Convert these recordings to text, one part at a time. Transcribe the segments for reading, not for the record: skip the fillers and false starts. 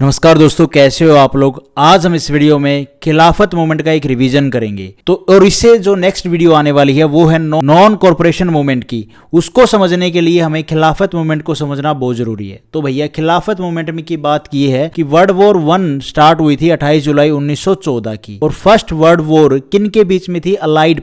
नमस्कार दोस्तों, कैसे हो आप लोग। आज हम इस वीडियो में खिलाफत मूवमेंट का एक रिवीजन करेंगे। तो और इससे जो नेक्स्ट वीडियो आने वाली है वो है नॉन कॉरपोरेशन मूवमेंट की। उसको समझने के लिए हमें खिलाफत मूवमेंट को समझना बहुत जरूरी है। तो भैया खिलाफत मूवमेंट में की बात की है कि वर्ल्ड वॉर 1 स्टार्ट हुई थी 28 जुलाई 1914 की। और फर्स्ट वर्ल्ड वॉर किन के बीच में थी? अलाइड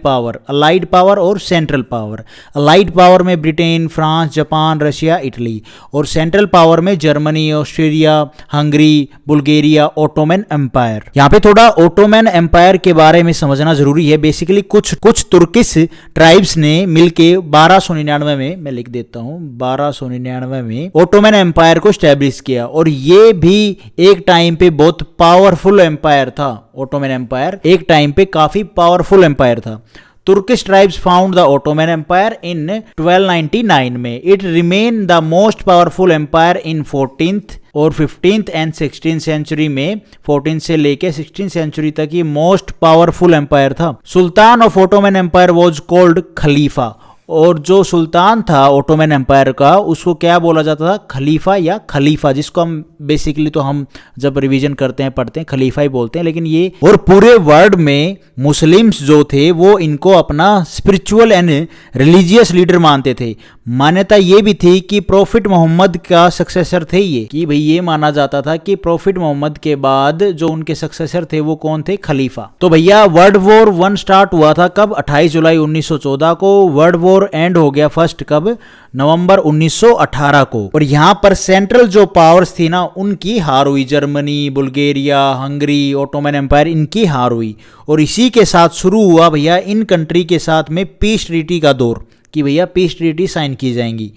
पावर और सेंट्रल पावर। अलाइड पावर में Britain, France, Japan, Russia, Italy, और सेंट्रल पावर में Germany, Australia, Hungary, Bulgaria, Ottoman empire. यहाँ पे थोड़ा ओटोमन एम्पायर के बारे में समझना जरूरी है। बेसिकली कुछ तुर्किश ट्राइब्स ने मिलके 1299 में, मैं लिख देता हूँ, 1299 में ओटोमन एम्पायर को स्टैब्लिश किया। और ये भी एक टाइम पे बहुत पावरफुल एम्पायर था। ओटोमन एम्पायर एक टाइम पे काफी पावरफुल एम्पायर था। Turkish tribes found the Ottoman Empire in 1299 में। It remained the most powerful empire in 14th और 15th एंड 16th सेंचुरी में। 14 से लेके 16th सेंचुरी तक ये मोस्ट पावरफुल एम्पायर था। Sultan of Ottoman empire was called खलीफा। और जो सुल्तान था ओटोमन एम्पायर का, उसको क्या बोला जाता था? खलीफा या खलीफा, जिसको हम बेसिकली तो हम जब रिवीजन करते हैं पढ़ते हैं खलीफा ही बोलते हैं। लेकिन ये और पूरे वर्ल्ड में मुस्लिम्स जो थे वो इनको अपना स्पिरिचुअल एंड रिलीजियस लीडर मानते थे। मान्यता ये भी थी कि प्रॉफिट मोहम्मद का सक्सेसर थे ये, कि भाई ये माना जाता था कि प्रॉफिट मोहम्मद के बाद जो उनके सक्सेसर थे वो कौन थे? खलीफा। तो भैया वर्ल्ड वॉर 1 स्टार्ट हुआ था कब? 28 जुलाई 1914 को। वर्ल्ड वॉर एंड हो गया फर्स्ट कब? नवंबर 1918 को। और यहां पर सेंट्रल जो पावर्स थी ना उनकी हार हुई। Germany, Bulgaria, Hungary, Ottoman empire, इनकी हार हुई। और इसी के साथ शुरू हुआ भैया इन कंट्री के साथ में पीस ट्रीटी का दौर, कि भैया पीस ट्रीटी साइन की जाएंगी।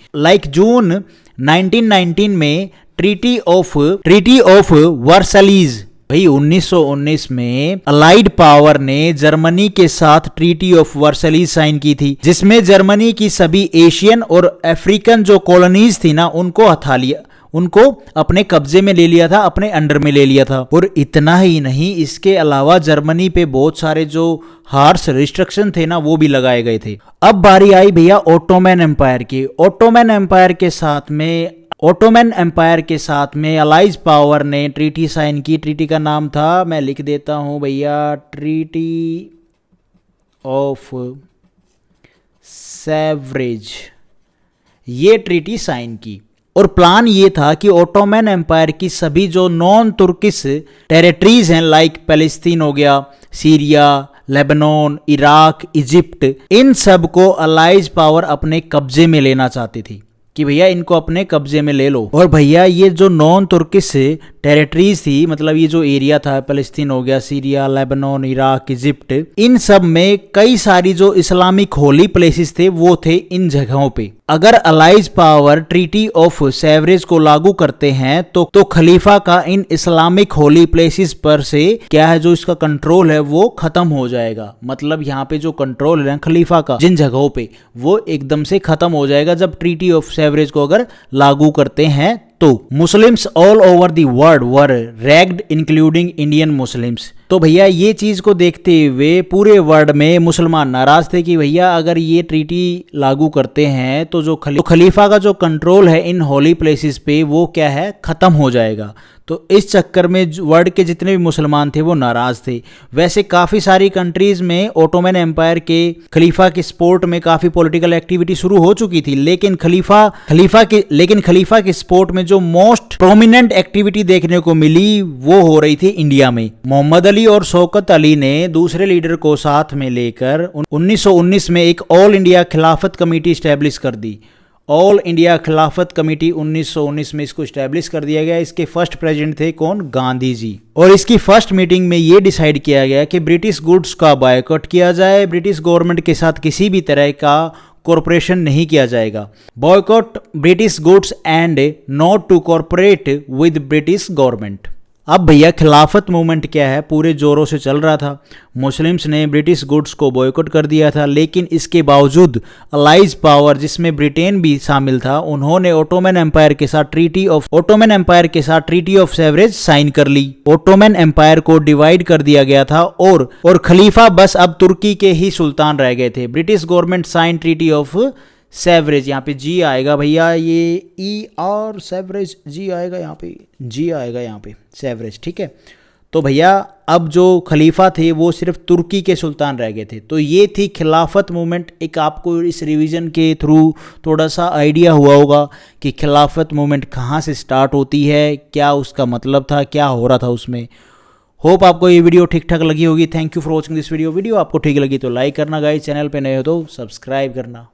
जून 1919 में ट्रीटी ऑफ वर्सलीज। भाई 1919 में अलाइड पावर ने जर्मनी के साथ ट्रीटी ऑफ वर्सलीज साइन की थी, जिसमें जर्मनी की सभी एशियन और अफ्रीकन जो कॉलोनीज थी ना उनको हथा लिया, उनको अपने कब्जे में ले लिया था, अपने अंडर में ले लिया था। और इतना ही नहीं, इसके अलावा जर्मनी पे बहुत सारे जो हार्श रिस्ट्रिक्शन थे ना वो भी लगाए गए थे। अब बारी आई भैया ओटोमन एम्पायर की। ओटोमन एम्पायर के साथ में अलाइज पावर ने ट्रीटी साइन की। ट्रीटी का नाम था, मैं लिख देता हूं भैया, ट्रीटी ऑफ सेवरेज। ये ट्रीटी साइन की। और प्लान ये था कि ओटोमन एम्पायर की सभी जो नॉन तुर्किश टेरिटरीज हैं, लाइक पैलेस्तीन हो गया, सीरिया, लेबनान, इराक, इजिप्ट, इन सब को अलाइज पावर अपने कब्जे में लेना चाहती थी, कि भैया इनको अपने कब्जे में ले लो। और भैया ये जो नॉन तुर्किश टेरिटरीज थी, मतलब ये जो एरिया था, पैलेस्तीन हो गया, सीरिया, लेबनान, इराक, इजिप्ट, इन सब में कई सारी जो इस्लामिक होली प्लेसेस थे वो थे इन जगहों पे। अगर allies power treaty of Sevres को लागू करते हैं तो खलीफा का इन इस्लामिक होली प्लेसेस पर से क्या है, जो इसका कंट्रोल है वो खत्म हो जाएगा। मतलब यहाँ पे जो कंट्रोल है खलीफा का जिन जगहों पे, वो एकदम से खत्म हो जाएगा जब ट्रीटी ऑफ सेवरेज को अगर लागू करते हैं। तो Muslims all over the world were ragged including Indian Muslims. तो भैया ये चीज को देखते हुए पूरे वर्ल्ड में मुसलमान नाराज थे कि भैया अगर ये ट्रीटी लागू करते हैं तो जो खलीफा का जो कंट्रोल है इन होली प्लेसेस पे वो क्या है, खत्म हो जाएगा। तो इस चक्कर में वर्ल्ड के जितने भी मुसलमान थे वो नाराज थे। वैसे काफी सारी कंट्रीज में ओटोमन एम्पायर के खलीफा के सपोर्ट में काफी पॉलिटिकल एक्टिविटी शुरू हो चुकी थी, लेकिन खलीफा के सपोर्ट में जो मोस्ट प्रोमिनेंट एक्टिविटी देखने को मिली वो हो रही थी इंडिया में। मोहम्मद अली और शौकत अली ने दूसरे लीडर को साथ में लेकर 1919 में एक ऑल इंडिया खिलाफत कमेटी स्टैब्लिश कर दी। ऑल इंडिया खिलाफत कमेटी 1919 में इसको स्टैब्लिश कर दिया गया। इसके फर्स्ट प्रेसिडेंट थे कौन? गांधी जी। और इसकी फर्स्ट मीटिंग में ये डिसाइड किया गया कि ब्रिटिश गुड्स का बायकॉट किया जाए, ब्रिटिश गवर्नमेंट के साथ किसी भी तरह का कॉरपोरेशन नहीं किया जाएगा। Boycott British goods and not to corporate with British government. अब भैया खिलाफत मूवमेंट क्या है, पूरे जोरों से चल रहा था। मुस्लिम्स ने ब्रिटिश गुड्स को बॉयकॉट कर दिया था, लेकिन इसके बावजूद अलाइज पावर जिसमें ब्रिटेन भी शामिल था, उन्होंने ओटोमन एम्पायर के साथ ट्रीटी ऑफ सेवरेज साइन कर ली। ओटोमन एम्पायर को डिवाइड कर दिया गया था और खलीफा बस अब तुर्की के ही सुल्तान रह गए थे। British government sign treaty of Sevres, यहाँ पे जी आएगा भैया, ये ई और सेवरेज जी आएगा, यहाँ पे जी आएगा, यहाँ पे सेवरेज, ठीक है। तो भैया अब जो खलीफा थे वो सिर्फ तुर्की के सुल्तान रह गए थे। तो ये थी खिलाफत मूवमेंट। एक आपको इस रिवीजन के थ्रू थोड़ा सा आइडिया हुआ होगा कि खिलाफत मूवमेंट कहाँ से स्टार्ट होती है, क्या उसका मतलब था, क्या हो रहा था उसमें। होप आपको ये वीडियो ठीक ठाक लगी होगी। Thank you for watching this video. Video आपको ठीक लगी तो लाइक करना गाइस, चैनल पे नए हो तो सब्सक्राइब करना।